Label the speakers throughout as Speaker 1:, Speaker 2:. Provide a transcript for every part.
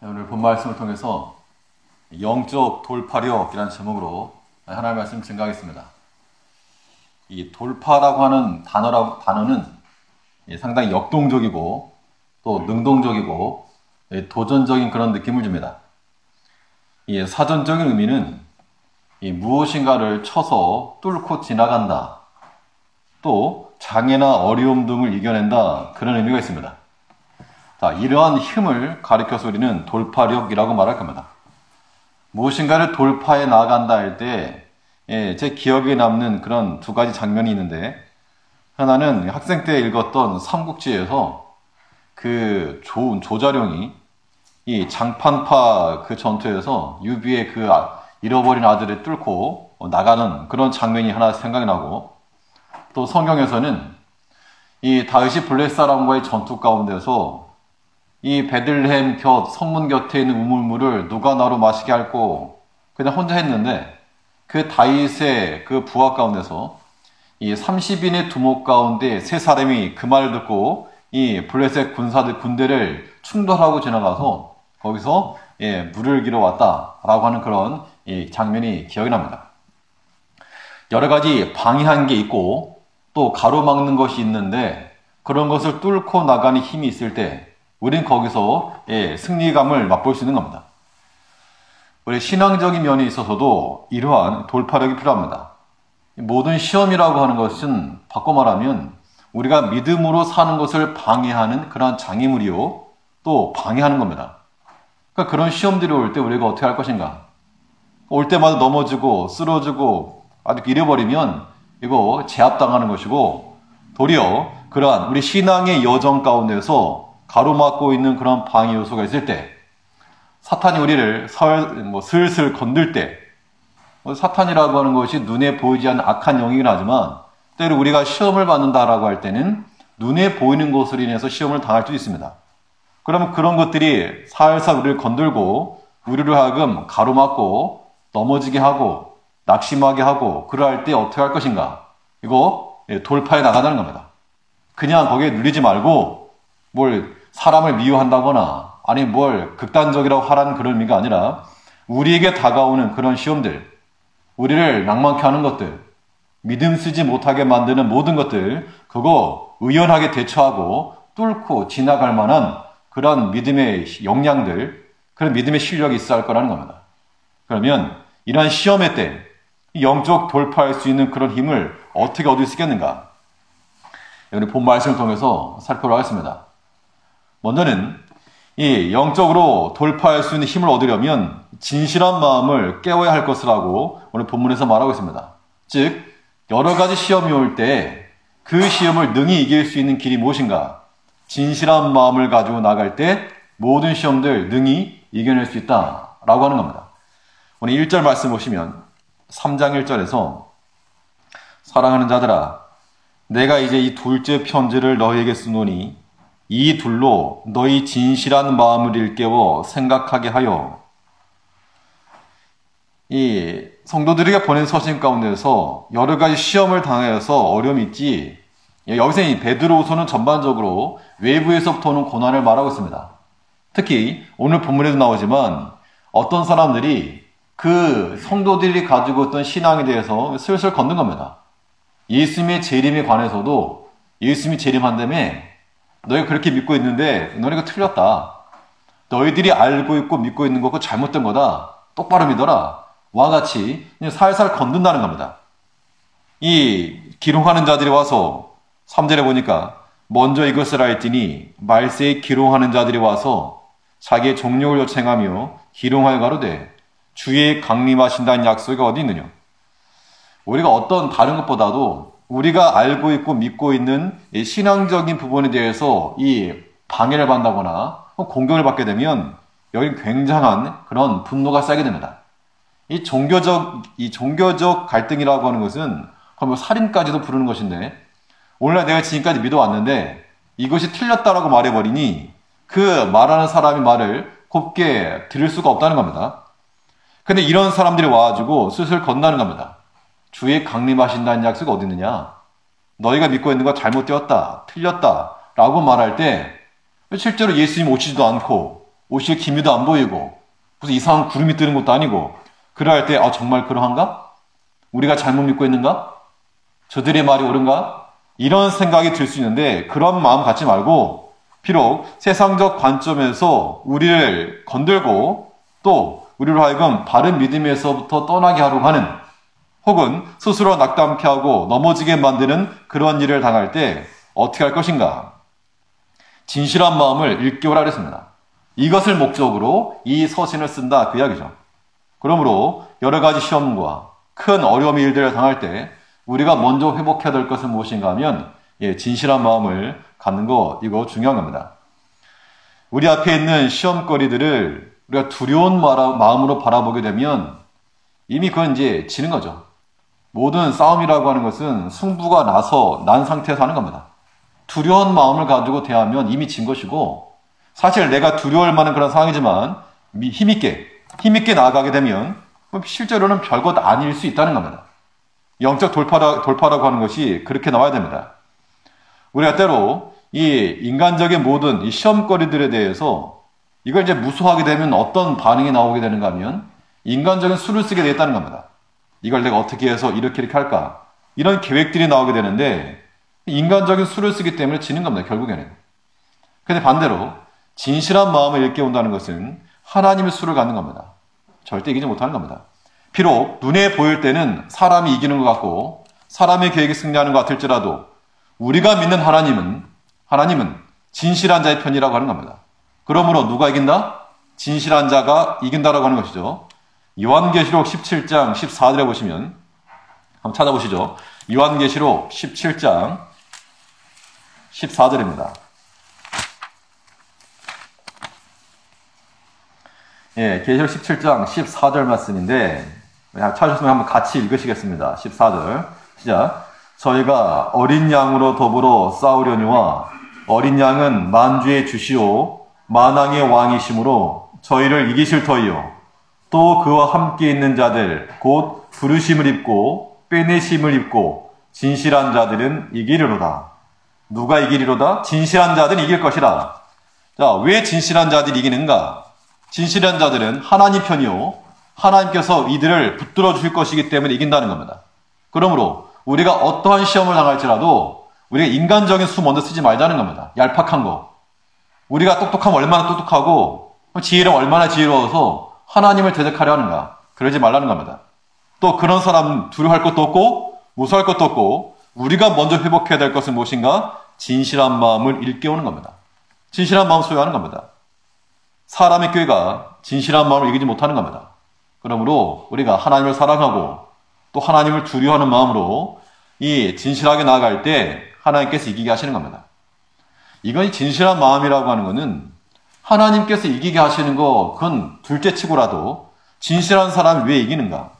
Speaker 1: 오늘 본 말씀을 통해서 영적 돌파력이라는 제목으로 하나님의 말씀 증가하겠습니다. 이 돌파라고 하는 단어는 상당히 역동적이고 또 능동적이고 도전적인 그런 느낌을 줍니다. 이 사전적인 의미는 무엇인가를 쳐서 뚫고 지나간다, 또 장애나 어려움 등을 이겨낸다, 그런 의미가 있습니다. 자, 이러한 힘을 가리켜서 우리는 돌파력이라고 말할 겁니다. 무엇인가를 돌파해 나간다 할 때 제 기억에 남는 그런 두 가지 장면이 있는데, 하나는 학생 때 읽었던 삼국지에서 그 조자룡이 이 장판파 그 전투에서 유비의 그 잃어버린 아들을 뚫고 나가는 그런 장면이 하나 생각이 나고, 또 성경에서는 이 다윗이 블레셋 사람과의 전투 가운데서 이 베들레헴 성문 곁에 있는 우물물을 누가 나로 마시게 할꼬, 그냥 혼자 했는데 그 다윗의 그 부하 가운데서 이 30인의 두목 가운데 세 사람이 그 말을 듣고 이 블레셋 군대를 충돌하고 지나가서 거기서 물을 길어 왔다라고 하는 그런 장면이 기억이 납니다. 여러 가지 방해한 게 있고 또 가로막는 것이 있는데, 그런 것을 뚫고 나가는 힘이 있을 때 우린 거기서 승리감을 맛볼 수 있는 겁니다. 우리 신앙적인 면에 있어서도 이러한 돌파력이 필요합니다. 모든 시험이라고 하는 것은 바꿔 말하면 우리가 믿음으로 사는 것을 방해하는 그러한 장애물이요, 또 방해하는 겁니다. 그러니까 그런 시험들이 올 때 우리가 어떻게 할 것인가? 올 때마다 넘어지고 쓰러지고 아주 잃어버리면 이거 제압당하는 것이고, 도리어 그러한 우리 신앙의 여정 가운데서 가로막고 있는 그런 방해 요소가 있을 때, 사탄이 우리를 슬슬 건들 때, 사탄이라고 하는 것이 눈에 보이지 않는 악한 영이긴 하지만 때로 우리가 시험을 받는다라고 할 때는 눈에 보이는 것으로 인해서 시험을 당할 수도 있습니다. 그러면 그런 것들이 살살 우리를 건들고 우리를 하여금 가로막고 넘어지게 하고 낙심하게 하고, 그러할 때 어떻게 할 것인가? 이거 돌파해 나가자는 겁니다. 그냥 거기에 눌리지 말고 뭘 사람을 미워한다거나 아니 뭘 극단적이라고 하라는 그런 의미가 아니라, 우리에게 다가오는 그런 시험들, 우리를 낭만케 하는 것들, 믿음 쓰지 못하게 만드는 모든 것들, 그거 의연하게 대처하고 뚫고 지나갈 만한 그런 믿음의 역량들, 그런 믿음의 실력이 있어야 할 거라는 겁니다. 그러면 이러한 시험의 때 영적 돌파할 수 있는 그런 힘을 어떻게 얻을 수 있겠는가? 오늘 본 말씀을 통해서 살펴보도록 하겠습니다. 먼저는 이 영적으로 돌파할 수 있는 힘을 얻으려면 진실한 마음을 깨워야 할 것이라고 오늘 본문에서 말하고 있습니다. 즉, 여러 가지 시험이 올 때 그 시험을 능히 이길 수 있는 길이 무엇인가? 진실한 마음을 가지고 나갈 때 모든 시험들 능히 이겨낼 수 있다라고 하는 겁니다. 오늘 1절 말씀 보시면 3장 1절에서 사랑하는 자들아, 내가 이제 이 둘째 편지를 너희에게 쓰노니 이 둘로 너희 진실한 마음을 일깨워 생각하게 하여. 이 성도들에게 보낸 서신 가운데서 여러 가지 시험을 당하여서 어려움이 있지, 여기서 이 베드로후서는 전반적으로 외부에서부터 오는 고난을 말하고 있습니다. 특히 오늘 본문에도 나오지만 어떤 사람들이 그 성도들이 가지고 있던 신앙에 대해서 슬슬 건든 겁니다. 예수님의 재림에 관해서도 예수님이 재림한다며 너희가 그렇게 믿고 있는데 너희가 틀렸다. 너희들이 알고 있고 믿고 있는 거고 잘못된 거다. 똑바로 믿어라. 와 같이 살살 건든다는 겁니다. 이 기롱하는 자들이 와서 3절에 보니까 먼저 이것을 알지니 말세에 기롱하는 자들이 와서 자기의 종력을 요청하며 기롱하여 가로되 주의 강림하신다는 약속이 어디 있느냐. 우리가 어떤 다른 것보다도 우리가 알고 있고 믿고 있는 이 신앙적인 부분에 대해서 이 방해를 받는다거나 공격을 받게 되면 여기 굉장한 그런 분노가 쌓이게 됩니다. 이 종교적 갈등이라고 하는 것은 거의 뭐 살인까지도 부르는 것인데, 오늘날 내가 지금까지 믿어왔는데 이것이 틀렸다라고 말해버리니 그 말하는 사람의 말을 곱게 들을 수가 없다는 겁니다. 근데 이런 사람들이 와가지고 슬슬 건다는 겁니다. 주의 강림하신다는 약속이 어디 있느냐? 너희가 믿고 있는 거 잘못되었다, 틀렸다 라고 말할 때 실제로 예수님 오시지도 않고 옷이 기미도 안 보이고 무슨 이상한 구름이 뜨는 것도 아니고 그럴 때 정말 그러한가? 우리가 잘못 믿고 있는가? 저들의 말이 옳은가? 이런 생각이 들 수 있는데 그런 마음 갖지 말고 비록 세상적 관점에서 우리를 건들고 또 우리로 하여금 바른 믿음에서부터 떠나게 하려고 하는 혹은 스스로 낙담케 하고 넘어지게 만드는 그런 일을 당할 때 어떻게 할 것인가? 진실한 마음을 일깨우라 그랬습니다. 이것을 목적으로 이 서신을 쓴다 그 이야기죠. 그러므로 여러 가지 시험과 큰 어려움의 일들을 당할 때 우리가 먼저 회복해야 될 것은 무엇인가 하면 진실한 마음을 갖는 거 이거 중요한 겁니다. 우리 앞에 있는 시험거리들을 우리가 두려운 마음으로 바라보게 되면 이미 그건 이제 지는 거죠. 모든 싸움이라고 하는 것은 승부가 난 상태에서 하는 겁니다. 두려운 마음을 가지고 대하면 이미 진 것이고 사실 내가 두려울 만한 그런 상황이지만 힘있게 나아가게 되면 실제로는 별것 아닐 수 있다는 겁니다. 영적 돌파라고 하는 것이 그렇게 나와야 됩니다. 우리가 때로 이 인간적인 모든 이 시험거리들에 대해서 이걸 이제 무수하게 되면 어떤 반응이 나오게 되는가 하면 인간적인 수를 쓰게 되었다는 겁니다. 이걸 내가 어떻게 해서 이렇게 할까? 이런 계획들이 나오게 되는데 인간적인 수를 쓰기 때문에 지는 겁니다. 결국에는. 근데 반대로 진실한 마음을 일깨운다는 것은 하나님의 수를 갖는 겁니다. 절대 이기지 못하는 겁니다. 비록 눈에 보일 때는 사람이 이기는 것 같고 사람의 계획이 승리하는 것 같을지라도 우리가 믿는 하나님은 진실한 자의 편이라고 하는 겁니다. 그러므로 누가 이긴다? 진실한 자가 이긴다라고 하는 것이죠. 요한계시록 17장 14절에 보시면 한번 찾아보시죠. 요한계시록 17장 14절입니다. 계시록 17장 14절 말씀인데 찾으셨으면 한번 같이 읽으시겠습니다. 14절 시작. 저희가 어린 양으로 더불어 싸우려니와 어린 양은 만주의 주시오 만왕의 왕이시므로 저희를 이기실 터이요 또 그와 함께 있는 자들 곧 부르심을 입고 빼내심을 입고 진실한 자들은 이기리로다. 누가 이기리로다? 진실한 자들은 이길 것이라. 자, 왜 진실한 자들이 이기는가? 진실한 자들은 하나님 편이요 하나님께서 이들을 붙들어 주실 것이기 때문에 이긴다는 겁니다. 그러므로 우리가 어떠한 시험을 당할지라도 우리가 인간적인 수 먼저 쓰지 말자는 겁니다. 얄팍한 거. 우리가 똑똑하면 얼마나 똑똑하고 지혜는 얼마나 지혜로워서 하나님을 대적하려 하는가. 그러지 말라는 겁니다. 또 그런 사람 두려워할 것도 없고 무서워할 것도 없고 우리가 먼저 회복해야 될 것은 무엇인가? 진실한 마음을 일깨우는 겁니다. 진실한 마음을 소유하는 겁니다. 사람의 교회가 진실한 마음을 이기지 못하는 겁니다. 그러므로 우리가 하나님을 사랑하고 또 하나님을 두려워하는 마음으로 이 진실하게 나아갈 때 하나님께서 이기게 하시는 겁니다. 이건 진실한 마음이라고 하는 것은 하나님께서 이기게 하시는 거 그건 둘째치고라도 진실한 사람이 왜 이기는가?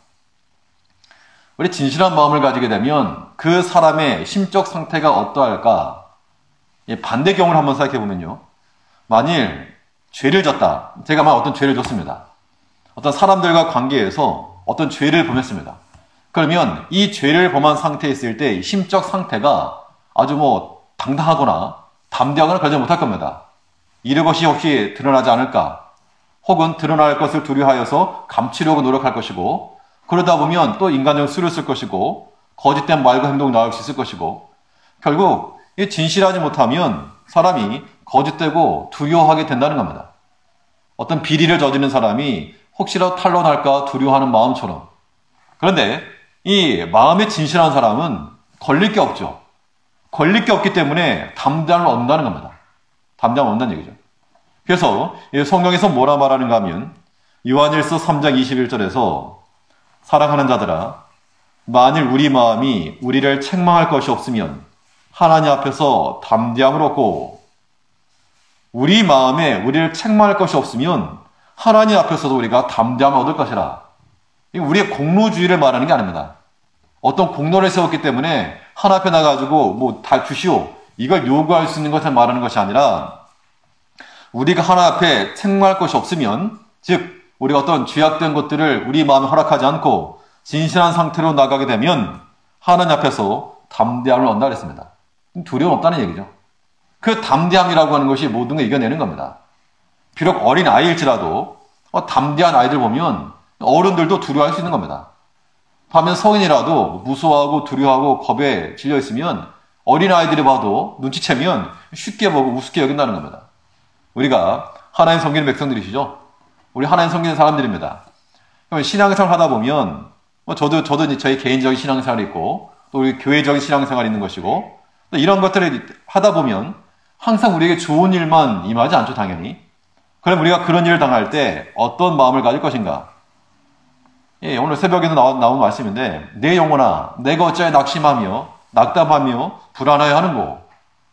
Speaker 1: 우리 진실한 마음을 가지게 되면 그 사람의 심적 상태가 어떠할까? 반대 경우를 한번 생각해 보면요. 만일 죄를 졌다. 제가 어떤 죄를 졌습니다. 어떤 사람들과 관계에서 어떤 죄를 범했습니다. 그러면 이 죄를 범한 상태에 있을 때 심적 상태가 아주 당당하거나 담대하거나 그러지 못할 겁니다. 이런 것이 혹시 드러나지 않을까? 혹은 드러날 것을 두려워하여서 감추려고 노력할 것이고 그러다 보면 또 인간적인 수를 쓸 것이고 거짓된 말과 행동이 나올 수 있을 것이고 결국 진실하지 못하면 사람이 거짓되고 두려워하게 된다는 겁니다. 어떤 비리를 저지른 사람이 혹시라도 탄로날까 두려워하는 마음처럼. 그런데 이 마음에 진실한 사람은 걸릴 게 없죠. 걸릴 게 없기 때문에 담대함을 얻는다는 겁니다. 담대함을 얻는다는 얘기죠. 그래서 성경에서 뭐라 말하는가 하면 요한일서 3장 21절에서 사랑하는 자들아 만일 우리 마음이 우리를 책망할 것이 없으면 하나님 앞에서 담대함을 얻고 우리 마음에 우리를 책망할 것이 없으면 하나님 앞에서도 우리가 담대함을 얻을 것이라. 우리의 공로주의를 말하는 게 아닙니다. 어떤 공로를 세웠기 때문에 하나님 앞에 나가지고 다 주시오 이걸 요구할 수 있는 것을 말하는 것이 아니라 우리가 하나님 앞에 책망할 것이 없으면 즉 우리가 어떤 죄악된 것들을 우리 마음에 허락하지 않고 진실한 상태로 나가게 되면 하나님 앞에서 담대함을 얻는다 그랬습니다. 두려움 없다는 얘기죠. 그 담대함이라고 하는 것이 모든 걸 이겨내는 겁니다. 비록 어린 아이일지라도 담대한 아이들 보면 어른들도 두려워할 수 있는 겁니다. 반면 성인이라도 무서워하고 두려워하고 겁에 질려 있으면 어린 아이들이 봐도 눈치채면 쉽게 보고 우습게 여긴다는 겁니다. 우리가 하나님 섬기는 백성들이시죠? 우리 하나님 섬기는 사람들입니다. 그럼 신앙생활 하다 보면 저도 저희 개인적인 신앙생활이 있고 또 우리 교회적인 신앙생활이 있는 것이고 또 이런 것들을 하다 보면 항상 우리에게 좋은 일만 임하지 않죠, 당연히. 그럼 우리가 그런 일을 당할 때 어떤 마음을 가질 것인가? 예, 오늘 새벽에도 나온 말씀인데 내 영혼아 내가 어찌하여 낙심하며 낙담하며 불안하여 하는고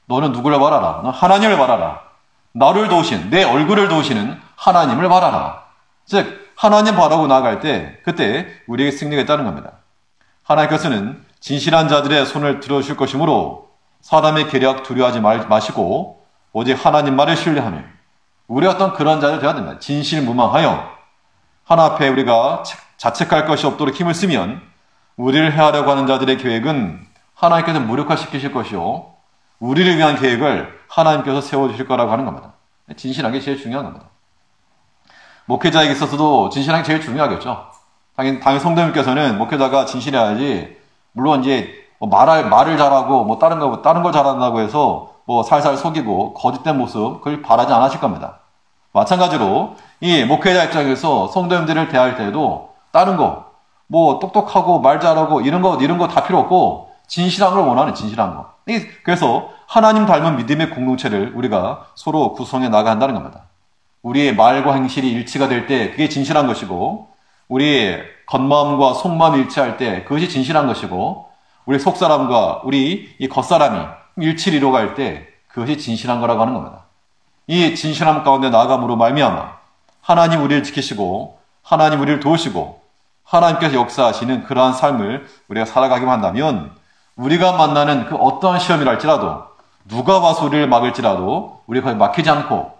Speaker 1: 너는 누구를 바라라? 너 하나님을 바라라. 나를 도우신 내 얼굴을 도우시는 하나님을 바라라. 즉 하나님 바라고 나아갈 때 그때 우리에게 승리가 있다는 겁니다. 하나님께서는 진실한 자들의 손을 들어주실 것이므로 사람의 계략 두려워하지 마시고 오직 하나님 말을 신뢰하며 우리 어떤 그런 자들 되어야 됩니다. 진실무망하여 하나 앞에 우리가 자책할 것이 없도록 힘을 쓰면 우리를 해하려고 하는 자들의 계획은 하나님께서 무력화시키실 것이요 우리를 위한 계획을 하나님께서 세워주실 거라고 하는 겁니다. 진실한 게 제일 중요한 겁니다. 목회자에게 있어서도 진실한 게 제일 중요하겠죠. 당연히 성도님께서는 목회자가 진실해야지 물론 이제 말을 잘하고 다른 걸 잘한다고 해서 살살 속이고 거짓된 모습 그걸 바라지 않으실 겁니다. 마찬가지로 이 목회자 입장에서 성도님들을 대할 때도 다른 거 똑똑하고 말 잘하고 이런 거 다 필요 없고 진실한 걸 원하는 진실한 거. 그래서 하나님 닮은 믿음의 공동체를 우리가 서로 구성해 나가야 한다는 겁니다. 우리의 말과 행실이 일치가 될 때 그게 진실한 것이고 우리의 겉마음과 속마음이 일치할 때 그것이 진실한 것이고 우리 속사람과 우리 이 겉사람이 일치를 이루어갈 때 그것이 진실한 거라고 하는 겁니다. 이 진실함 가운데 나아감으로 말미암아 하나님 우리를 지키시고 하나님 우리를 도우시고 하나님께서 역사하시는 그러한 삶을 우리가 살아가기만 한다면 우리가 만나는 그 어떠한 시험이랄지라도 누가 와서 우리를 막을지라도 우리가 거의 막히지 않고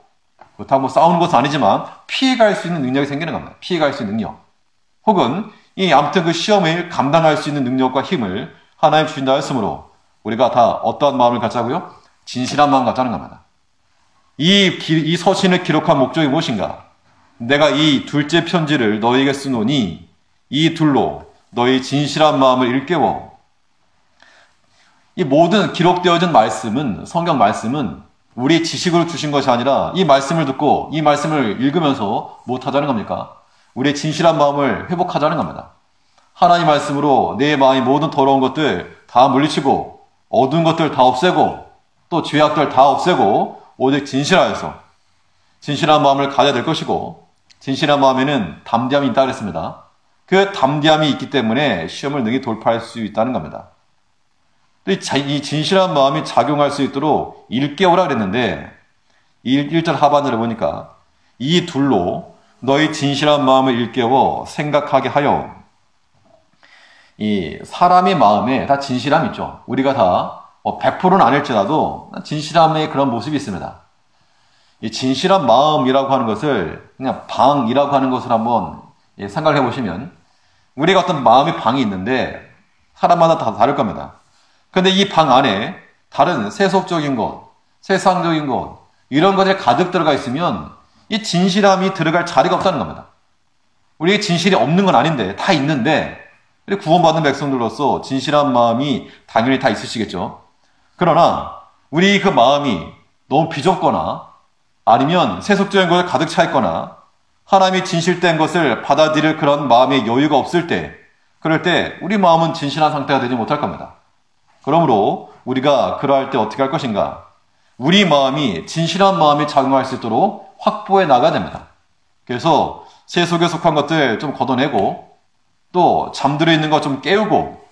Speaker 1: 그렇다고 싸우는 것은 아니지만 피해갈 수 있는 능력이 생기는 겁니다. 피해갈 수 있는 능력. 혹은 아무튼 그 시험을 감당할 수 있는 능력과 힘을 하나님 주신다 했으므로 우리가 다 어떠한 마음을 갖자고요? 진실한 마음 갖자는 겁니다. 이 서신을 기록한 목적이 무엇인가? 내가 이 둘째 편지를 너희에게 쓰노니 이 둘로 너희 진실한 마음을 일깨워. 이 모든 기록되어진 말씀은 성경 말씀은 우리 지식으로 주신 것이 아니라 이 말씀을 듣고 이 말씀을 읽으면서 못하자는 겁니까? 우리의 진실한 마음을 회복하자는 겁니다. 하나님 말씀으로 내 마음의 모든 더러운 것들 다 물리치고 어두운 것들 다 없애고 또 죄악들 다 없애고 오직 진실하여서 진실한 마음을 가져야 될 것이고 진실한 마음에는 담대함이 있다고 했습니다. 그 담대함이 있기 때문에 시험을 능히 돌파할 수 있다는 겁니다. 또 이 진실한 마음이 작용할 수 있도록 일깨우라 그랬는데 1절 하반절에 보니까 이 둘로 너희 진실한 마음을 일깨워 생각하게 하여. 이 사람의 마음에 다 진실함이 있죠. 우리가 다 100%는 아닐지라도 진실함의 그런 모습이 있습니다. 이 진실한 마음이라고 하는 것을 그냥 방이라고 하는 것을 한번 생각해 보시면 우리가 어떤 마음의 방이 있는데 사람마다 다 다를 겁니다. 그런데 이 방 안에 다른 세속적인 것, 세상적인 것 이런 것들이 가득 들어가 있으면 이 진실함이 들어갈 자리가 없다는 겁니다. 우리에게 진실이 없는 건 아닌데 다 있는데 구원받는 백성들로서 진실한 마음이 당연히 다 있으시겠죠. 그러나 우리 그 마음이 너무 비좁거나 아니면 세속적인 것에 가득 차 있거나 하나님이 진실된 것을 받아들일 그런 마음의 여유가 없을 때 그럴 때 우리 마음은 진실한 상태가 되지 못할 겁니다. 그러므로 우리가 그러할 때 어떻게 할 것인가? 우리 마음이 진실한 마음이 작용할 수 있도록 확보해 나가야 됩니다. 그래서 세속에 속한 것들 좀 걷어내고 또 잠들어 있는 것 좀 깨우고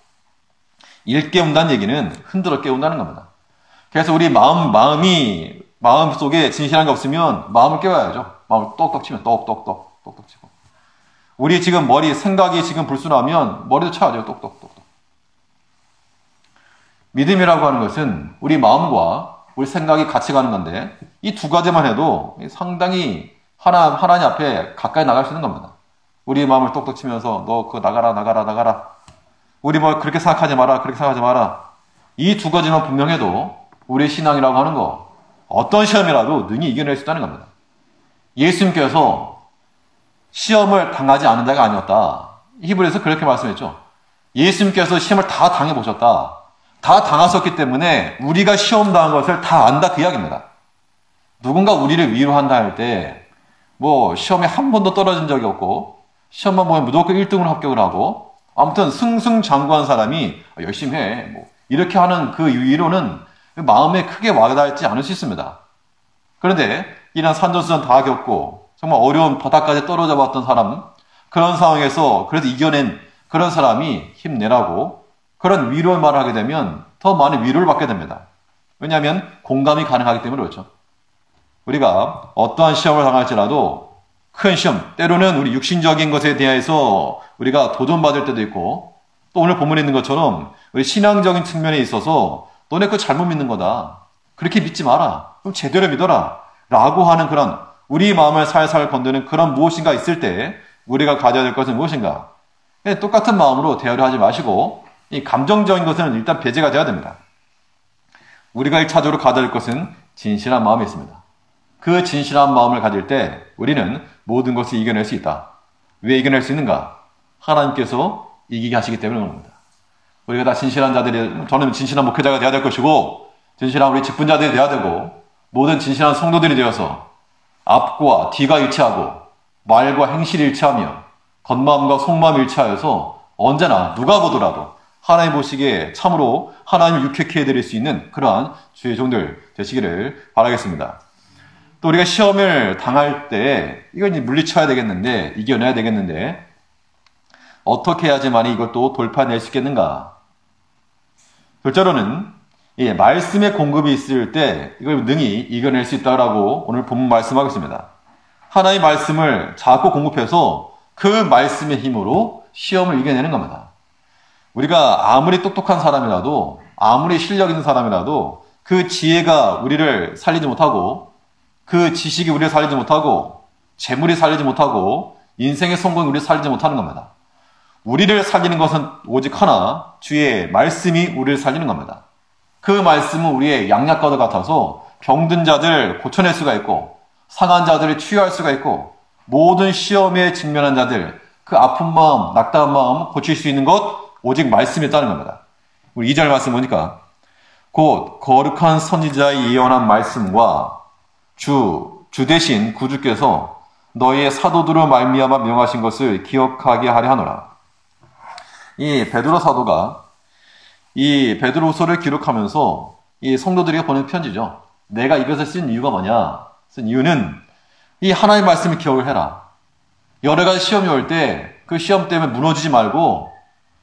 Speaker 1: 일깨운다는 얘기는 흔들어 깨운다는 겁니다. 그래서 우리 마음 속에 진실한 게 없으면 마음을 깨워야죠. 마음을 똑똑 치면 똑똑 치고 우리 지금 생각이 지금 불순하면 머리도 쳐야 돼요. 똑똑. 믿음이라고 하는 것은 우리 마음과 우리 생각이 같이 가는 건데 이 두 가지만 해도 상당히 하나님 앞에 가까이 나갈 수 있는 겁니다. 우리 마음을 똑똑 치면서 너 그거 나가라. 우리 그렇게 생각하지 마라. 이 두 가지만 분명해도 우리의 신앙이라고 하는 거 어떤 시험이라도 능히 이겨낼 수 있다는 겁니다. 예수님께서 시험을 당하지 않은 자가 아니었다. 히브리서 그렇게 말씀했죠. 예수님께서 시험을 다 당해보셨다. 다 당하셨기 때문에 우리가 시험 당한 것을 다 안다 그 이야기입니다. 누군가 우리를 위로한다 할 때 뭐 시험에 한 번도 떨어진 적이 없고 시험만 보면 무조건 1등으로 합격을 하고 아무튼 승승장구한 사람이 열심히 해. 뭐 이렇게 하는 그 위로는 마음에 크게 와닿지 않을 수 있습니다. 그런데 이런 산전수전 다 겪고 정말 어려운 바닥까지 떨어져 봤던 사람, 그런 상황에서 그래도 이겨낸 그런 사람이 힘내라고 그런 위로의 말을 하게 되면 더 많은 위로를 받게 됩니다. 왜냐하면 공감이 가능하기 때문에 그렇죠. 우리가 어떠한 시험을 당할지라도 큰 시험, 때로는 우리 육신적인 것에 대해서 우리가 도전받을 때도 있고 또 오늘 본문에 있는 것처럼 우리 신앙적인 측면에 있어서 너네 그거 잘못 믿는 거다. 그렇게 믿지 마라. 좀 제대로 믿어라. 라고 하는 그런 우리 마음을 살살 건드는 그런 무엇인가 있을 때 우리가 가져야 될 것은 무엇인가? 똑같은 마음으로 대화를 하지 마시고 이 감정적인 것은 일단 배제가 돼야 됩니다. 우리가 1차적으로 가져야 될 것은 진실한 마음이 있습니다. 그 진실한 마음을 가질 때 우리는 모든 것을 이겨낼 수 있다. 왜 이겨낼 수 있는가? 하나님께서 이기게 하시기 때문에 그런 겁니다. 우리가 다 진실한 자들이, 저는 진실한 목회자가 되어야 될 것이고 진실한 우리 직분자들이 되어야 되고 모든 진실한 성도들이 되어서 앞과 뒤가 일치하고 말과 행실이 일치하며 겉마음과 속마음이 일치하여서 언제나 누가 보더라도 하나님 보시기에 참으로 하나님을 유쾌케 해드릴 수 있는 그러한 주의 종들 되시기를 바라겠습니다. 또 우리가 시험을 당할 때 이걸 물리쳐야 되겠는데 이겨내야 되겠는데 어떻게 해야지만 이것도 돌파해낼 수 있겠는가? 둘째로는 말씀의 공급이 있을 때 이걸 능히 이겨낼 수 있다라고 오늘 본문 말씀하겠습니다. 하나님의 말씀을 자꾸 공급해서 그 말씀의 힘으로 시험을 이겨내는 겁니다. 우리가 아무리 똑똑한 사람이라도 아무리 실력 있는 사람이라도 그 지혜가 우리를 살리지 못하고 그 지식이 우리를 살리지 못하고 재물이 살리지 못하고 인생의 성공이 우리를 살리지 못하는 겁니다. 우리를 살리는 것은 오직 하나, 주의 말씀이 우리를 살리는 겁니다. 그 말씀은 우리의 양약과도 같아서 병든 자들 고쳐낼 수가 있고 상한 자들을 치유할 수가 있고 모든 시험에 직면한 자들 그 아픈 마음, 낙담한 마음 고칠 수 있는 것 오직 말씀이 있다는 겁니다. 우리 2절 말씀 보니까 곧 거룩한 선지자의 예언한 말씀과 주 대신 구주께서 너희의 사도들로 말미암아 명하신 것을 기억하게 하려 하노라. 이 베드로 사도가 이 베드로서를 기록하면서 이 성도들에게 보낸 편지죠. 내가 이것을 쓴 이유가 뭐냐? 쓴 이유는 이 하나님의 말씀을 기억을 해라. 여러 가지 시험이 올 때 그 시험 때문에 무너지지 말고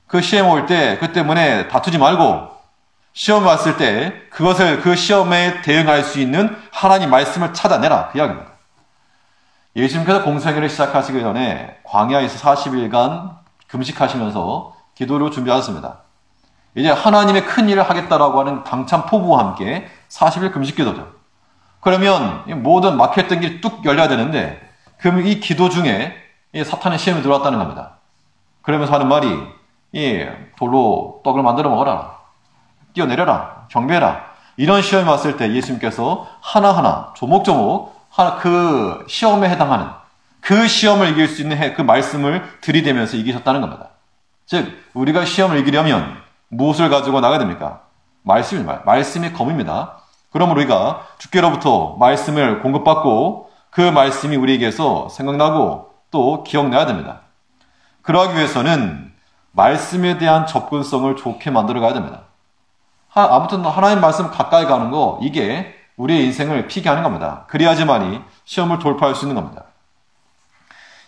Speaker 1: 그 시험 올 때 그 때문에 다투지 말고 시험 왔을 때 그것을 그 시험에 대응할 수 있는 하나님 말씀을 찾아내라. 그 이야기입니다. 예수님께서 공생애를 시작하시기 전에 광야에서 40일간 금식하시면서 기도를 준비하셨습니다. 이제 하나님의 큰 일을 하겠다라고 하는 당찬 포부와 함께 40일 금식 기도죠. 그러면 모든 막혔던 길이 뚝 열려야 되는데 그러면 이 기도 중에 사탄의 시험이 들어왔다는 겁니다. 그러면서 하는 말이 돌로 떡을 만들어 먹어라. 뛰어내려라. 경배해라. 이런 시험이 왔을 때 예수님께서 하나하나 조목조목 그 시험에 해당하는 그 시험을 이길 수 있는 그 말씀을 들이대면서 이기셨다는 겁니다. 즉 우리가 시험을 이기려면 무엇을 가지고 나가야 됩니까? 말씀이 검입니다. 그러므로 우리가 주께로부터 말씀을 공급받고 그 말씀이 우리에게서 생각나고 또 기억나야 됩니다. 그러하기 위해서는 말씀에 대한 접근성을 좋게 만들어 가야 됩니다. 아무튼 하나님 말씀 가까이 가는 거 이게 우리의 인생을 피게 하는 겁니다. 그래야지만이 시험을 돌파할 수 있는 겁니다.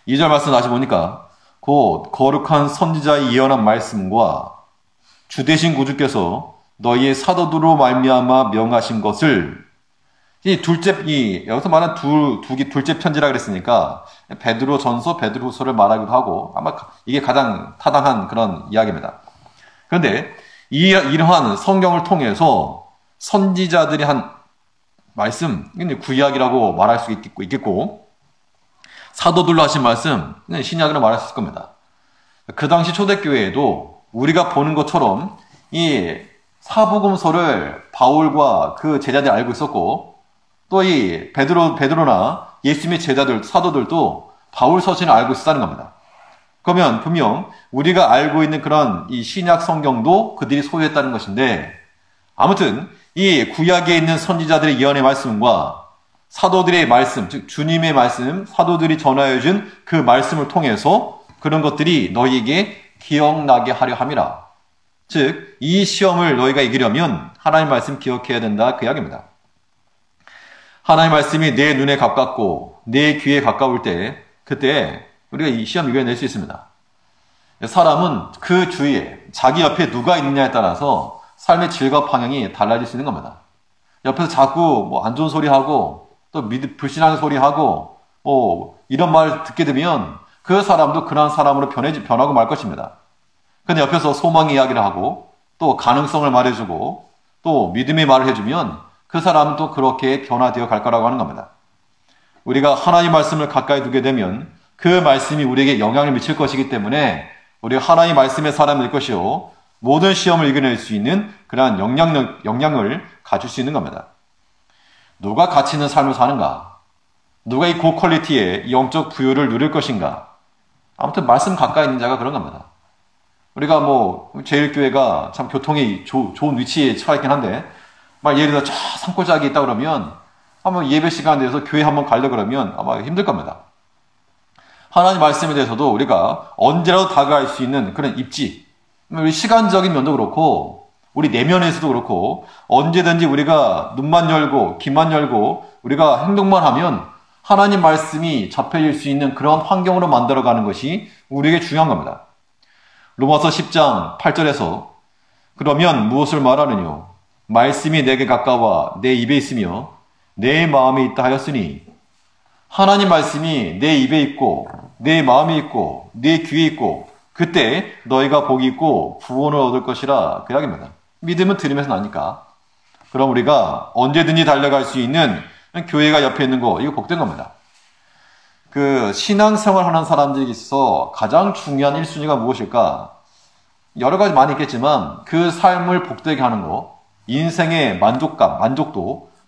Speaker 1: 2절 말씀 다시 보니까 곧 거룩한 선지자의 예언한 말씀과 주 대신 구주께서 너희의 사도들로 말미암아 명하신 것을 여기서 말하는 둘째 편지라 그랬으니까 베드로 전서, 베드로 후서를 말하기도 하고 아마 이게 가장 타당한 그런 이야기입니다. 그런데 이러한 성경을 통해서 선지자들이 한 말씀, 구약이라고 말할 수 있겠고 사도들로 하신 말씀, 신약이라고 말할 수 있을 겁니다. 그 당시 초대교회에도 우리가 보는 것처럼 이 사복음서를 바울과 그 제자들이 알고 있었고 또 이 베드로나 예수님의 제자들, 사도들도 바울 서신을 알고 있었다는 겁니다. 그러면 분명 우리가 알고 있는 그런 이 신약 성경도 그들이 소유했다는 것인데, 아무튼 이 구약에 있는 선지자들의 예언의 말씀과 사도들의 말씀, 즉 주님의 말씀, 사도들이 전하여 준 그 말씀을 통해서 그런 것들이 너희에게 기억나게 하려 함이라. 즉 이 시험을 너희가 이기려면 하나님 말씀 기억해야 된다, 그 이야기입니다. 하나님 말씀이 내 눈에 가깝고 내 귀에 가까울 때, 그때 우리가 이 시험 이겨낼 수 있습니다. 사람은 그 주위에 자기 옆에 누가 있느냐에 따라서 삶의 질과 방향이 달라질 수 있는 겁니다. 옆에서 자꾸 뭐 안 좋은 소리 하고 또 불신하는 소리 하고 이런 말 듣게 되면 그 사람도 그런 사람으로 변하고 말 것입니다. 근데 옆에서 소망의 이야기를 하고 또 가능성을 말해주고 또 믿음의 말을 해주면 그 사람은 또 그렇게 변화되어 갈 거라고 하는 겁니다. 우리가 하나님 말씀을 가까이 두게 되면 그 말씀이 우리에게 영향을 미칠 것이기 때문에 우리가 하나님 말씀의 사람이 될 것이요, 모든 시험을 이겨낼 수 있는 그러한 영향을 가질 수 있는 겁니다. 누가 가치 있는 삶을 사는가? 누가 이 고퀄리티의 영적 부여를 누릴 것인가? 아무튼 말씀 가까이 있는 자가 그런 겁니다. 우리가 제일교회가 참 교통이 좋은 위치에 처해 있긴 한데, 예를 들어 저 산골짜기에 있다 그러면 한번 예배 시간에 대해서 교회 한번 가려 그러면 아마 힘들 겁니다. 하나님 말씀에 대해서도 우리가 언제라도 다가갈 수 있는 그런 입지, 우리 시간적인 면도 그렇고 우리 내면에서도 그렇고 언제든지 우리가 눈만 열고 귀만 열고 우리가 행동만 하면 하나님 말씀이 접해질 수 있는 그런 환경으로 만들어가는 것이 우리에게 중요한 겁니다. 로마서 10장 8절에서 그러면 무엇을 말하느뇨? 말씀이 내게 가까워 내 입에 있으며 내 마음에 있다 하였으니, 하나님 말씀이 내 입에 있고 내 마음에 있고 내 귀에 있고 그때 너희가 복이 있고 구원을 얻을 것이라, 그 이야기입니다. 믿음은 들으면서 나니까. 그럼 우리가 언제든지 달려갈 수 있는 교회가 옆에 있는 거, 이거 복된 겁니다. 그 신앙생활 하는 사람들에게 있어서 가장 중요한 1순위가 무엇일까? 여러 가지 많이 있겠지만 그 삶을 복되게 하는 거, 인생의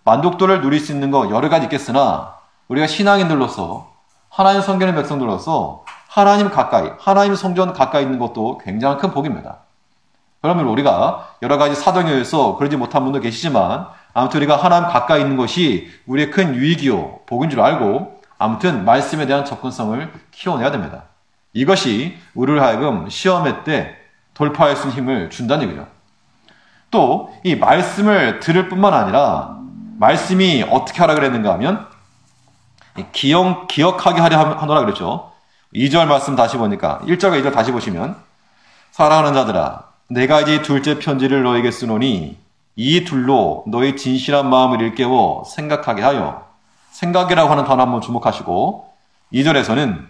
Speaker 1: 만족도를 누릴 수 있는 거 여러 가지 있겠으나, 우리가 신앙인들로서, 하나님 성경의 백성들로서 하나님 가까이, 하나님 성전 가까이 있는 것도 굉장히 큰 복입니다. 그러면 우리가 여러 가지 사정에서 그러지 못한 분도 계시지만, 아무튼 우리가 하나님 가까이 있는 것이 우리의 큰 유익이요 복인 줄 알고 아무튼 말씀에 대한 접근성을 키워내야 됩니다. 이것이 우리를 하여금 시험회 때 돌파할 수 있는 힘을 준다는 얘기죠. 또 이 말씀을 들을 뿐만 아니라 말씀이 어떻게 하라 그랬는가 하면 기억하게 하노라 그랬죠. 2절 말씀 다시 보니까 1절과 2절 다시 보시면, 사랑하는 자들아 내가 이제 둘째 편지를 너에게 쓰노니 이 둘로 너의 진실한 마음을 일깨워 생각하게 하여, 생각이라고 하는 단어 한번 주목하시고, 2절에서는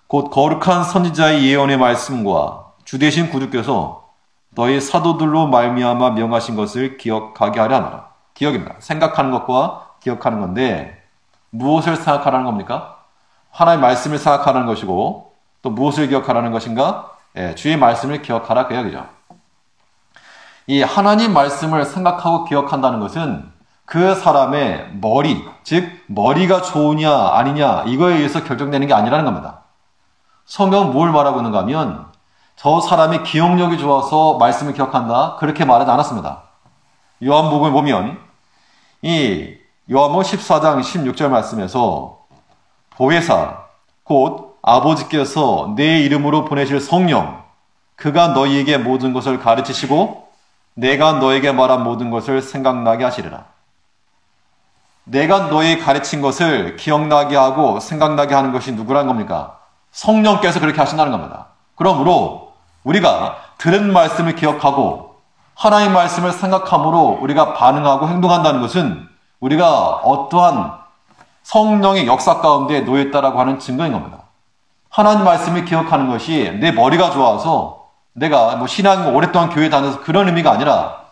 Speaker 1: 곧 거룩한 선지자의 예언의 말씀과 주되신 구주께서 너희 사도들로 말미암아 명하신 것을 기억하게 하려 하노라. 기억입니다. 생각하는 것과 기억하는 건데, 무엇을 생각하라는 겁니까? 하나님의 말씀을 생각하라는 것이고, 또 무엇을 기억하라는 것인가? 주의 말씀을 기억하라, 그 이야기죠. 이 하나님 말씀을 생각하고 기억한다는 것은 그 사람의 머리, 즉 머리가 좋으냐 아니냐 이거에 의해서 결정되는 게 아니라는 겁니다. 성경은 뭘 말하고 있는가 하면 저 사람이 기억력이 좋아서 말씀을 기억한다, 그렇게 말하지 않았습니다. 요한복음을 보면 이 요한복음 14장 16절 말씀에서 보혜사 곧 아버지께서 내 이름으로 보내실 성령, 그가 너희에게 모든 것을 가르치시고 내가 너에게 말한 모든 것을 생각나게 하시리라. 내가 너희 가르친 것을 기억나게 하고 생각나게 하는 것이 누구란 겁니까? 성령께서 그렇게 하신다는 겁니다. 그러므로 우리가 들은 말씀을 기억하고 하나님의 말씀을 생각함으로 우리가 반응하고 행동한다는 것은 우리가 어떠한 성령의 역사 가운데 놓였다라고 하는 증거인 겁니다. 하나님 말씀을 기억하는 것이 내 머리가 좋아서 내가 신앙 오랫동안 교회 다녀서 그런 의미가 아니라,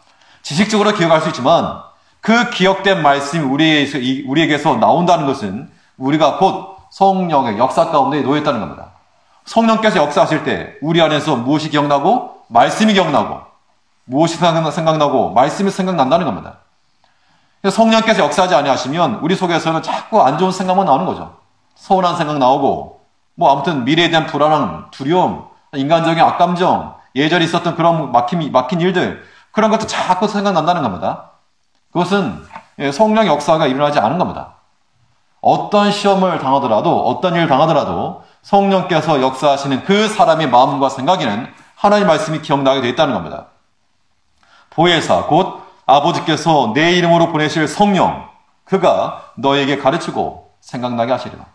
Speaker 1: 지식적으로 기억할 수 있지만 그 기억된 말씀이 우리에게서 나온다는 것은 우리가 곧 성령의 역사 가운데 놓였다는 겁니다. 성령께서 역사하실 때 우리 안에서 무엇이 기억나고 말씀이 기억나고, 무엇이 생각나고 말씀이 생각난다는 겁니다. 성령께서 역사하지 아니하시면 우리 속에서는 자꾸 안 좋은 생각만 나오는 거죠. 서운한 생각 나오고, 뭐 아무튼 미래에 대한 불안함, 두려움, 인간적인 악감정, 예전에 있었던 그런 막힌 일들, 그런 것도 자꾸 생각난다는 겁니다. 그것은 성령 역사가 일어나지 않은 겁니다. 어떤 시험을 당하더라도, 어떤 일을 당하더라도 성령께서 역사하시는 그 사람의 마음과 생각에는 하나님의 말씀이 기억나게 되어 있다는 겁니다. 보혜사, 곧 아버지께서 내 이름으로 보내실 성령, 그가 너에게 가르치고 생각나게 하시리라.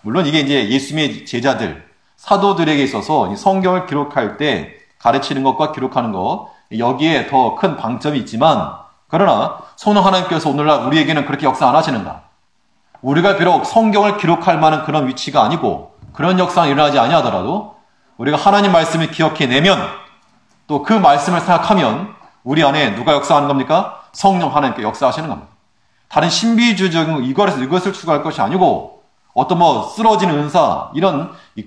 Speaker 1: 물론 이게 이제 예수님의 제자들, 사도들에게 있어서 이 성경을 기록할 때 가르치는 것과 기록하는 것, 여기에 더 큰 방점이 있지만, 그러나 성령 하나님께서 오늘날 우리에게는 그렇게 역사 안 하시는가? 우리가 비록 성경을 기록할 만한 그런 위치가 아니고 그런 역사가 일어나지 아니하더라도 우리가 하나님 말씀을 기억해내면, 또 그 말씀을 생각하면 우리 안에 누가 역사하는 겁니까? 성령 하나님께 역사하시는 겁니다. 다른 신비주의적인 이것을 추구할 것이 아니고 어떤 뭐 쓰러지는 은사,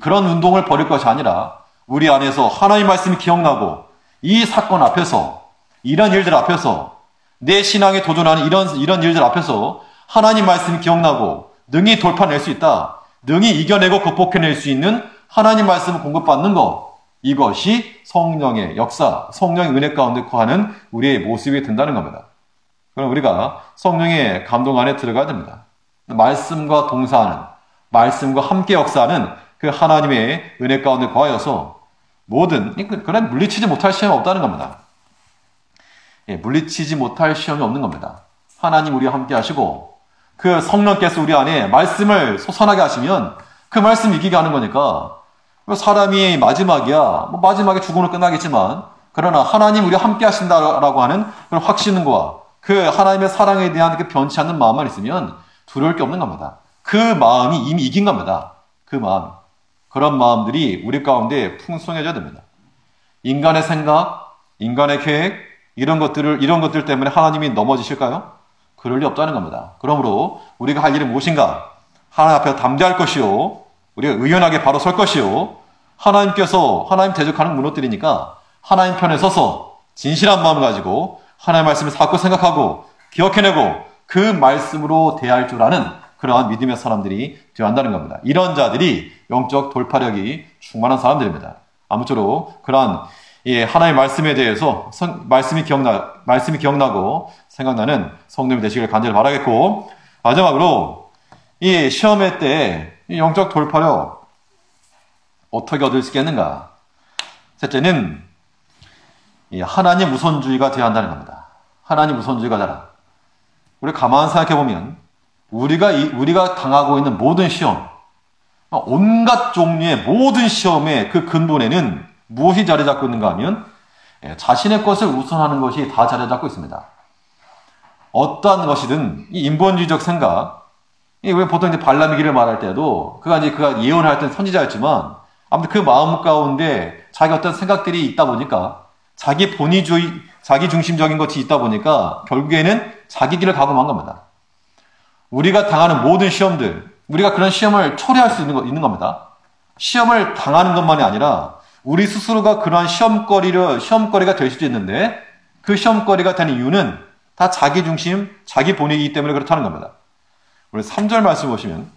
Speaker 1: 그런 운동을 벌일 것이 아니라 우리 안에서 하나님 말씀이 기억나고 이 사건 앞에서, 이런 일들 앞에서, 내 신앙에 도전하는 이런 일들 앞에서 하나님 말씀이 기억나고 능히 돌파낼 수 있다, 능히 이겨내고 극복해낼 수 있는 하나님 말씀을 공급받는 것, 이것이 성령의 역사, 성령의 은혜 가운데 거하는 우리의 모습이 된다는 겁니다. 그럼 우리가 성령의 감동 안에 들어가야 됩니다. 말씀과 동사하는, 말씀과 함께 역사하는 그 하나님의 은혜 가운데 거하여서 그런 물리치지 못할 시험이 없다는 겁니다. 물리치지 못할 시험이 없는 겁니다. 하나님 우리와 함께 하시고 그 성령께서 우리 안에 말씀을 솟아나게 하시면 그 말씀 이기게 하는 거니까, 사람이 마지막이야, 마지막에 죽음으로 끝나겠지만, 그러나 하나님 우리와 함께 하신다라고 하는 그런 확신과 그 하나님의 사랑에 대한 그 변치 않는 마음만 있으면 두려울 게 없는 겁니다. 그 마음이 이미 이긴 겁니다. 그 마음. 그런 마음들이 우리 가운데 풍성해져야 됩니다. 인간의 생각, 인간의 계획, 이런 것들 때문에 하나님이 넘어지실까요? 그럴 리 없다는 겁니다. 그러므로 우리가 할 일은 무엇인가? 하나님 앞에 담대할 것이요, 우리가 의연하게 바로 설 것이요, 하나님께서 하나님 대적하는 무너뜨리니까 하나님 편에 서서 진실한 마음을 가지고 하나님의 말씀을 자꾸 생각하고 기억해내고 그 말씀으로 대할 줄 아는 그러한 믿음의 사람들이 되어야 한다는 겁니다. 이런 자들이 영적 돌파력이 충만한 사람들입니다. 아무쪼록 그러한 하나님의 말씀에 대해서 말씀이 기억나고 생각나는 성도님이 되시길 간절히 바라겠고, 마지막으로 이 시험회 때 이 영적 돌파력 어떻게 얻을 수 있겠는가? 셋째는 하나님 우선주의가 되어야 한다는 겁니다. 하나님 우선주의가 되라. 우리 가만히 생각해 보면 우리가 당하고 있는 모든 시험, 온갖 종류의 모든 시험의 그 근본에는 무엇이 자리 잡고 있는가 하면 자신의 것을 우선하는 것이 다 자리 잡고 있습니다. 어떠한 것이든 이 인본주의적 생각, 왜 보통 이제 발람의 길을 말할 때도 그가 예언할 때는 선지자였지만 아무튼 그 마음 가운데 자기 어떤 생각들이 있다 보니까 자기 중심적인 것이 있다 보니까 결국에는 자기 길을 가고 만 겁니다. 우리가 당하는 모든 시험들, 우리가 그런 시험을 초래할 수 있는 겁니다. 시험을 당하는 것만이 아니라 우리 스스로가 그러한 시험거리가 될 수도 있는데 그 시험거리가 되는 이유는 다 자기 중심, 자기 본의이기 때문에 그렇다는 겁니다. 우리 3절 말씀 보시면,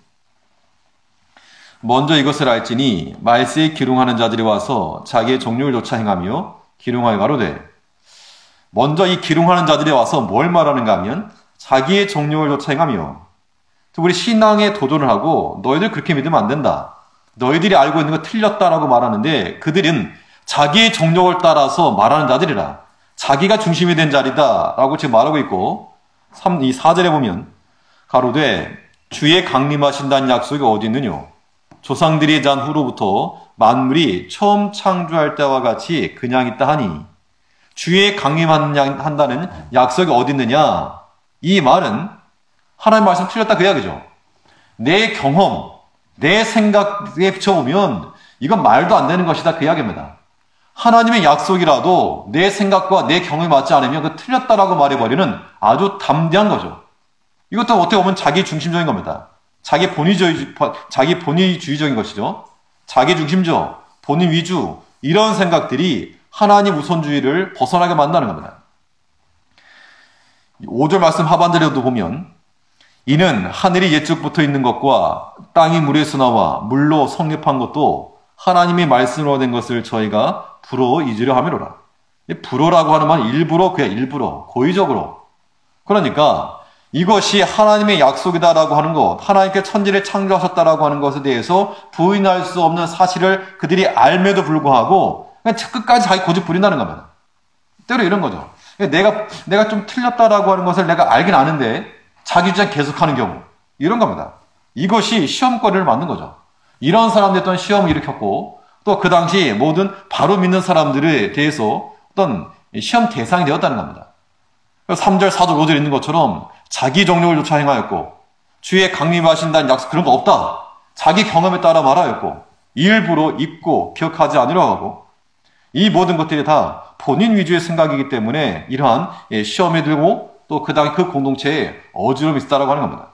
Speaker 1: 먼저 이것을 알지니 말세에 기lum하는 자들이 와서 자기의 종류를 조차 행하며 기lum하여 가로되, 먼저 이 기lum하는 자들이 와서 뭘 말하는가 하면 자기의 종류를 조차 행하며, 우리 신앙에 도전을 하고 너희들 그렇게 믿으면 안 된다, 너희들이 알고 있는 거 틀렸다라고 말하는데 그들은 자기의 정욕을 따라서 말하는 자들이라, 자기가 중심이 된 자리다 라고 지금 말하고 있고, 이 4절에 보면 가로되 주의 강림하신다는 약속이 어디 있느뇨? 조상들이 잔 후로부터 만물이 처음 창조할 때와 같이 그냥 있다 하니 주의 강림한다는 약속이 어디 있느냐? 이 말은 하나님 말씀 틀렸다 그 이야기죠. 내 경험, 내 생각에 비춰보면 이건 말도 안 되는 것이다 그 이야기입니다. 하나님의 약속이라도 내 생각과 내 경험이 맞지 않으면 그 틀렸다라고 말해버리는 아주 담대한 거죠. 이것도 어떻게 보면 자기 중심적인 겁니다. 자기 본의주의적인 것이죠. 자기 중심적, 본인 위주, 이런 생각들이 하나님 우선주의를 벗어나게 만드는 겁니다. 5절 말씀 하반절에도 보면 이는 하늘이 옛적부터 있는 것과 땅이 물에서 나와 물로 성립한 것도 하나님의 말씀으로 된 것을 저희가 불어 잊으려 함이로라. 불어라고 하는 말은 일부러, 그냥 일부러, 고의적으로. 그러니까 이것이 하나님의 약속이다라고 하는 것, 하나님께 천지를 창조하셨다라고 하는 것에 대해서 부인할 수 없는 사실을 그들이 알매도 불구하고 그냥 끝까지 자기 고집 부린다는 겁니다. 때로 이런 거죠. 내가 좀 틀렸다라고 하는 것을 내가 알긴 아는데 자기 주장 계속하는 경우, 이런 겁니다. 이것이 시험거리를 만든 거죠. 이런 사람들이 어떤 시험을 일으켰고 또 그 당시 모든 바로 믿는 사람들에 대해서 어떤 시험 대상이 되었다는 겁니다. 3절, 4절, 5절 있는 것처럼 자기 정욕을 쫓아 행하였고 주의 강림하신다는 약속 그런 거 없다. 자기 경험에 따라 말하였고 일부러 잊고 기억하지 않으려 하고 이 모든 것들이 다 본인 위주의 생각이기 때문에 이러한 시험에 들고 또 그 당시 그 공동체에 어지러움이 있다라고 하는 겁니다.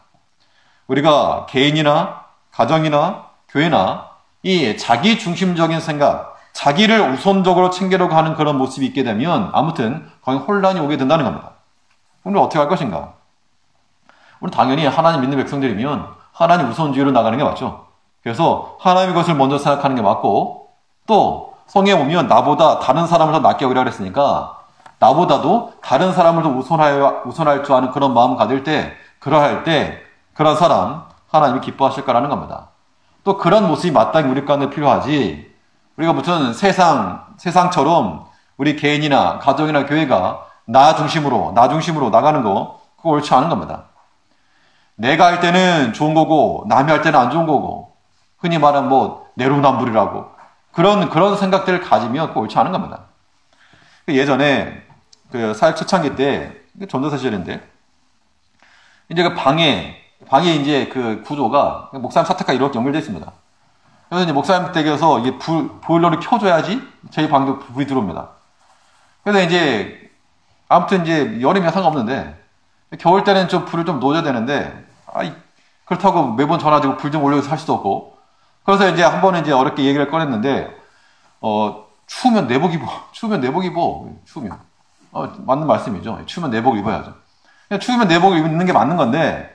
Speaker 1: 우리가 개인이나 가정이나 교회나 이 자기 중심적인 생각, 자기를 우선적으로 챙기려고 하는 그런 모습이 있게 되면 아무튼 거기 혼란이 오게 된다는 겁니다. 우리는 어떻게 할 것인가? 우리는 당연히 하나님 믿는 백성들이면 하나님 우선주의로 나가는 게 맞죠. 그래서 하나님의 것을 먼저 생각하는 게 맞고 또 성경에 보면 나보다 다른 사람을 더 낫게 여기라 그랬으니까 나보다도 다른 사람을 더 우선할 줄 아는 그런 마음을 가질 때 그러할 때 그런 사람 하나님이 기뻐하실 거라는 겁니다. 또 그런 모습이 마땅히 우리 가운데 필요하지 우리가 무슨 세상처럼 우리 개인이나 가정이나 교회가 나 중심으로 나가는 거 그거 옳지 않은 겁니다. 내가 할 때는 좋은 거고 남이 할 때는 안 좋은 거고 흔히 말하는 뭐 내로남불이라고 그런 생각들을 가지면 그거 옳지 않은 겁니다. 예전에 그 사역 초창기 때 전도사 시절인데 이제 그 방에 이제 그 구조가 목사님 사택과 이렇게 연결되어 있습니다. 그래서 이제 목사님 댁에서 이게 보일러를 켜줘야지 저희 방도 불이 들어옵니다. 그래서 이제 아무튼 이제 여름이면 상관없는데 겨울 때는 좀 불을 좀 놓아야 되는데 그렇다고 매번 전화드리고 불 좀 올려서 할 수도 없고 그래서 이제 한 번은 이제 어렵게 얘기를 꺼냈는데 추우면 내복 입어. 추우면 맞는 말씀이죠. 추우면 내복 입어야죠. 추우면 내복을 입는 게 맞는 건데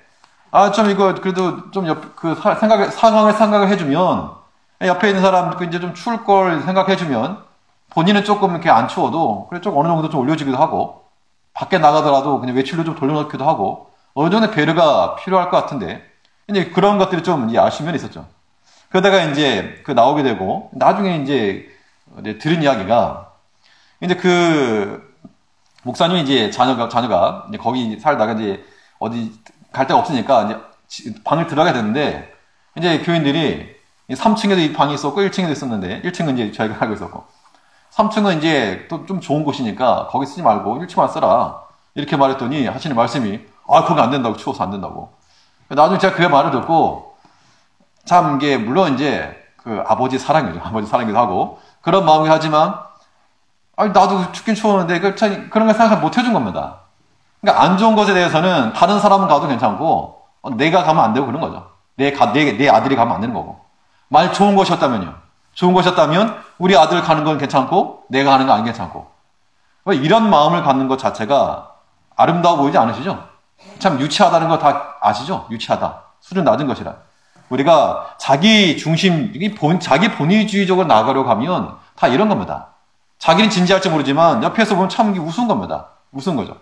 Speaker 1: 좀 이거 그래도 좀 상황을 생각을 해주면 옆에 있는 사람 이제 좀 추울 걸 생각해주면 본인은 조금 이렇게 안 추워도 그래 좀 어느 정도 좀 올려주기도 하고 밖에 나가더라도 그냥 외출로 좀 돌려놓기도 하고 어느 정도 배려가 필요할 것 같은데 이제 그런 것들이 좀 아쉬움이 있었죠. 그러다가 이제 나오게 되고 나중에 이제 들은 이야기가 이제 그 목사님이 이제 자녀가 이제 거기 살다가 이제 어디 갈 데가 없으니까 이제 방을 들어가야 되는데 이제 교인들이 3층에도 이 방이 있었고 1층에도 있었는데 1층은 이제 저희가 알고 있었고 3층은 이제 또 좀 좋은 곳이니까 거기 쓰지 말고 1층만 써라 이렇게 말했더니 하시는 말씀이 거기 안 된다고 추워서 안 된다고. 나중에 제가 그 말을 듣고 참 이게 물론 이제 그 아버지 사랑이기도 하고 그런 마음이긴 하지만 나도 춥긴 추웠는데 그런 걸 생각 못 해준 겁니다. 그러니까 안 좋은 것에 대해서는 다른 사람은 가도 괜찮고 내가 가면 안 되고 그런 거죠. 내 아들이 가면 안 되는 거고. 만약 좋은 것이었다면요. 좋은 것이었다면 우리 아들 가는 건 괜찮고 내가 가는 건 안 괜찮고. 이런 마음을 갖는 것 자체가 아름다워 보이지 않으시죠? 참 유치하다는 거 다 아시죠? 유치하다. 수준 낮은 것이라. 우리가 자기 중심, 자기 본위주의적으로 나가려고 하면 다 이런 겁니다. 자기는 진지할지 모르지만 옆에서 보면 참 우스운 겁니다. 우스운 거죠.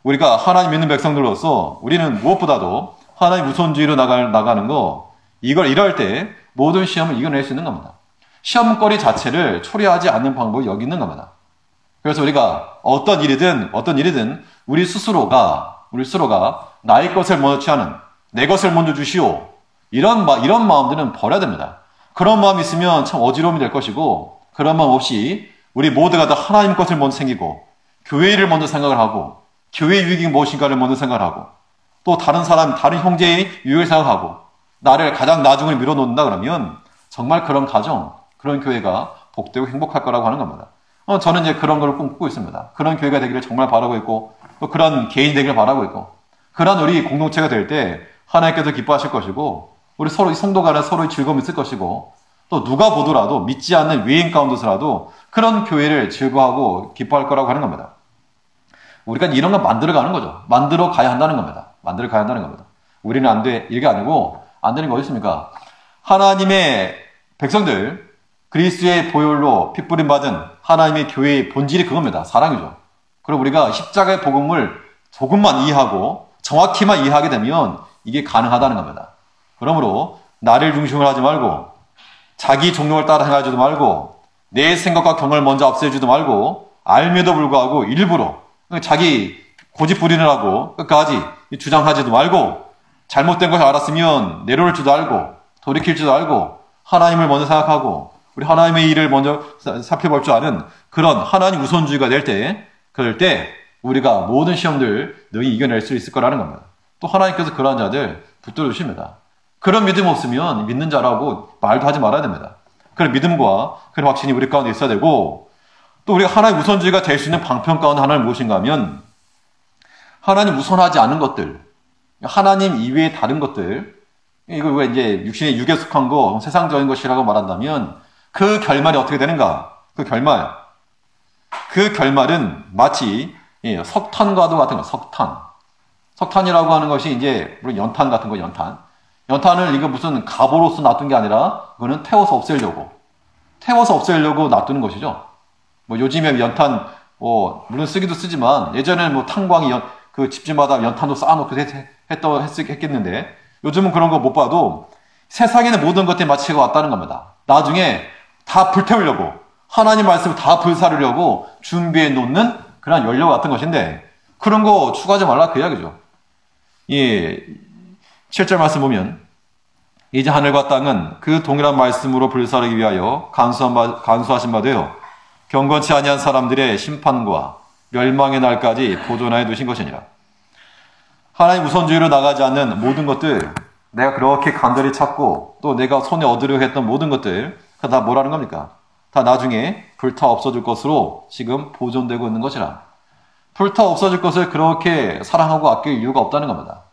Speaker 1: 우리가 하나님 믿는 백성들로서 우리는 무엇보다도 하나님 우선주의로 나가는 거 이걸 이럴 때 모든 시험을 이겨낼 수 있는 겁니다. 시험거리 자체를 초래하지 않는 방법이 여기 있는 겁니다. 그래서 우리가 어떤 일이든 우리 스스로가 나의 것을 먼저 취하는 내 것을 먼저 주시오. 이런 마음들은 버려야 됩니다. 그런 마음이 있으면 참 어지러움이 될 것이고 그런 마음 없이 우리 모두가 다 하나님 것을 먼저 생기고 교회 일을 먼저 생각을 하고 교회의 유익이 무엇인가를 먼저 생각을 하고 또 다른 형제의 유익을 생각하고 나를 가장 나중에 밀어놓는다 그러면 정말 그런 가정, 그런 교회가 복되고 행복할 거라고 하는 겁니다. 저는 이제 그런 걸 꿈꾸고 있습니다. 그런 교회가 되기를 정말 바라고 있고 또 그런 개인이 되기를 바라고 있고 그런 우리 공동체가 될 때 하나님께서 기뻐하실 것이고 우리 서로 성도 간에 서로의 즐거움이 있을 것이고 또 누가 보더라도 믿지 않는 외인 가운데서라도 그런 교회를 즐거워하고 기뻐할 거라고 하는 겁니다. 우리가 이런 거 만들어가는 거죠. 만들어 가야 한다는 겁니다. 만들어 가야 한다는 겁니다. 우리는 안 돼. 이게 아니고 안 되는 게 어디 있습니까? 하나님의 백성들, 그리스도의 보혈로 핏부림 받은 하나님의 교회의 본질이 그겁니다. 사랑이죠. 그리고 우리가 십자가의 복음을 조금만 이해하고 정확히만 이해하게 되면 이게 가능하다는 겁니다. 그러므로 나를 중심으로 하지 말고 자기 종용을 따라 행하지도 말고 내 생각과 경험을 먼저 앞세우지도 말고 알면도 불구하고 일부러 자기 고집 부리느라고 끝까지 주장하지도 말고 잘못된 것을 알았으면 내려올 줄도 알고 돌이킬 줄도 알고 하나님을 먼저 생각하고 우리 하나님의 일을 먼저 살펴볼 줄 아는 그런 하나님 우선주의가 될 때, 그럴 때 우리가 모든 시험들 능히 이겨낼 수 있을 거라는 겁니다. 또 하나님께서 그러한 자들 붙들어 주십니다. 그런 믿음 없으면 믿는 자라고 말도 하지 말아야 됩니다. 그런 믿음과 그런 확신이 우리 가운데 있어야 되고, 또 우리가 하나님 우선주의가 될 수 있는 방편 가운데 하나는 무엇인가 하면 하나님 우선하지 않은 것들, 하나님 이외의 다른 것들, 이거 왜 이제 육신의 육에 속한 거, 세상적인 것이라고 말한다면 그 결말이 어떻게 되는가? 그 결말은 마치 석탄과도 같은 거, 석탄이라고 하는 것이 이제 물론 연탄 같은 거, 연탄을 이거 무슨 갑오로서 놔둔 게 아니라 그거는 태워서 없애려고 놔두는 것이죠. 뭐 요즘에 연탄 물론 쓰기도 쓰지만 예전에는 뭐 탄광이 그 집집마다 연탄도 쌓아놓고 했겠는데 요즘은 그런 거 못 봐도 세상에는 모든 것들이 마치가 왔다는 겁니다. 나중에 다 불태우려고 하나님 말씀을 다 불사르려고 준비해 놓는 그런 연료 같은 것인데 그런 거 추구하지 말라 그 이야기죠. 7절 말씀 보면 이제 하늘과 땅은 그 동일한 말씀으로 불사르기 위하여 간수하신 바 되어 경건치 아니한 사람들의 심판과 멸망의 날까지 보존하여 두신 것이니라. 하나님 우선주의로 나가지 않는 모든 것들, 내가 그렇게 간절히 찾고 또 내가 손에 얻으려고 했던 모든 것들, 다 뭐라는 겁니까? 다 나중에 불타 없어질 것으로 지금 보존되고 있는 것이라. 불타 없어질 것을 그렇게 사랑하고 아낄 이유가 없다는 겁니다.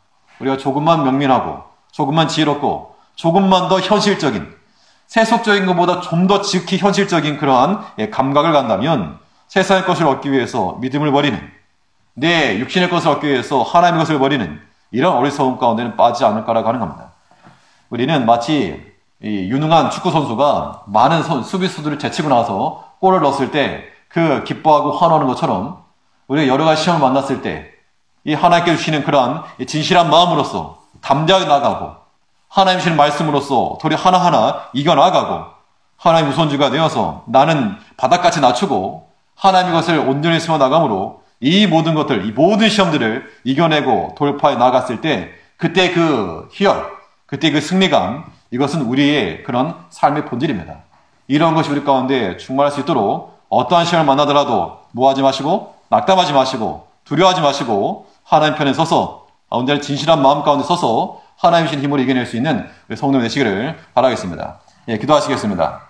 Speaker 1: 우리가 조금만 명민하고 조금만 지혜롭고 조금만 더 현실적인, 세속적인 것보다 좀 더 지극히 현실적인 그러한 감각을 간다면 세상의 것을 얻기 위해서 믿음을 버리는, 내 육신의 것을 얻기 위해서 하나님의 것을 버리는 이런 어리석음 가운데는 빠지지 않을까라고 하는 겁니다. 우리는 마치 유능한 축구 선수가 많은 수비수들을 제치고 나서 골을 넣었을 때 그 기뻐하고 환호하는 것처럼 우리가 여러 가지 시험을 만났을 때 이 하나님께 주시는 그러한 진실한 마음으로서 담대하게 나가고 하나님 주시는 말씀으로서 도리 하나하나 이겨나가고 하나님 우선주가 되어서 나는 바닥같이 낮추고 하나님의 것을 온전히 세워 나감으로 이 모든 것들, 이 모든 시험들을 이겨내고 돌파해 나갔을 때 그때 그 희열, 그때 그 승리감, 이것은 우리의 그런 삶의 본질입니다. 이런 것이 우리 가운데 충만할 수 있도록 어떠한 시험을 만나더라도 뭐하지 마시고 낙담하지 마시고 두려워하지 마시고 하나님 편에 서서 언제나 진실한 마음 가운데 서서 하나님 주신 힘으로 이겨낼 수 있는 우리 성도님 되시기를 바라겠습니다. 기도하시겠습니다.